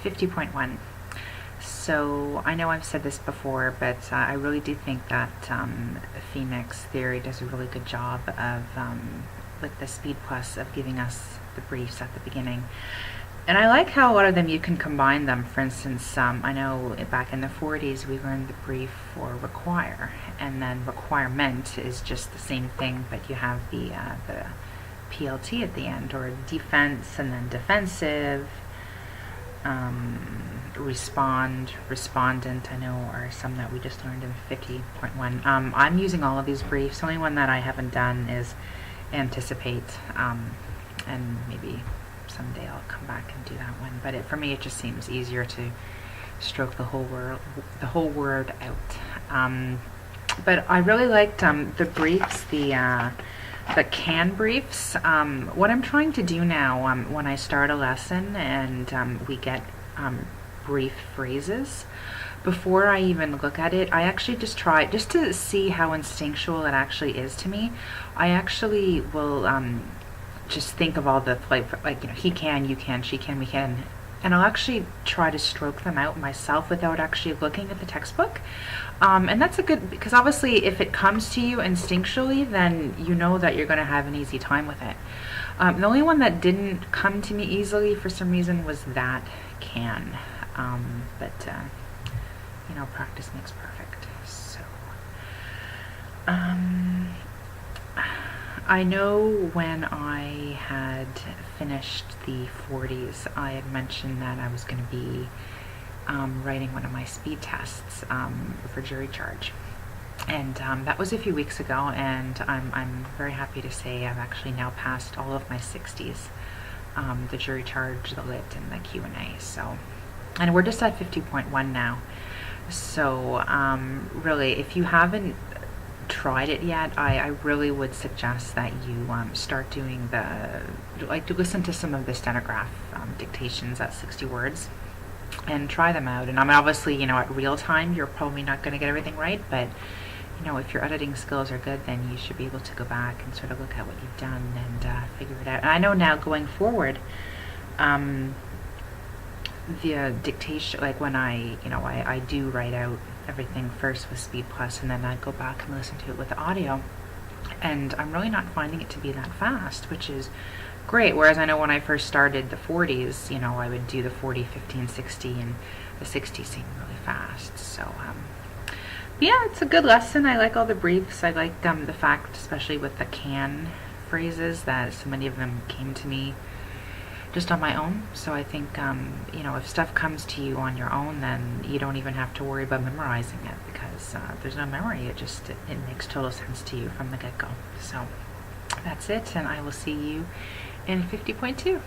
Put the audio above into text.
50.1. So I know I've said this before, but I really do think that Phoenix Theory does a really good job of, with the Speed Plus, of giving us the briefs at the beginning. And I like how a lot of them you can combine them. For instance, I know back in the 40s we learned the brief for require, and then requirement is just the same thing, but you have the PLT at the end, or defense, and then defensive, respond, respondent, I know are some that we just learned in 50.1. I'm using all of these briefs. The only one that I haven't done is anticipate, and maybe someday I'll come back and do that one. But for me, it just seems easier to stroke the whole word out. But I really liked the briefs, the can briefs. What I'm trying to do now, when I start a lesson and we get brief phrases, before I even look at it, I actually just try, just to see how instinctual it actually is to me. I actually will just think of all the, like, you know, he can, you can, she can, we can, and I'll actually try to stroke them out myself without actually looking at the textbook. And that's a good, because obviously if it comes to you instinctually, then you know that you're going to have an easy time with it. The only one that didn't come to me easily for some reason was that can. But you know, practice makes perfect. So I know when I had finished the 40s, I had mentioned that I was going to be writing one of my speed tests for jury charge. And that was a few weeks ago, and I'm very happy to say I've actually now passed all of my 60s, the jury charge, the lit, and the Q&A. So, and we're just at 50.1 now. So really, if you haven't tried it yet, I really would suggest that you start doing to listen to some of the stenograph dictations at 60 words and try them out. And I mean, obviously, you know, at real time, you're probably not going to get everything right, but you know, if your editing skills are good, then you should be able to go back and sort of look at what you've done and figure it out. And I know now going forward, the dictation, like when I do write out everything first with Speed Plus, and then I go back and listen to it with the audio, and I'm really not finding it to be that fast, which is great. Whereas I know when I first started the 40s, you know, I would do the 40, 50, and 60, and the 60 seemed really fast. So yeah, it's a good lesson. I like all the briefs. I like the fact, especially with the can phrases, that so many of them came to me just on my own. So I think, you know, if stuff comes to you on your own, then you don't even have to worry about memorizing it, because there's no memory. It makes total sense to you from the get-go. So that's it, and I will see you in 50.2.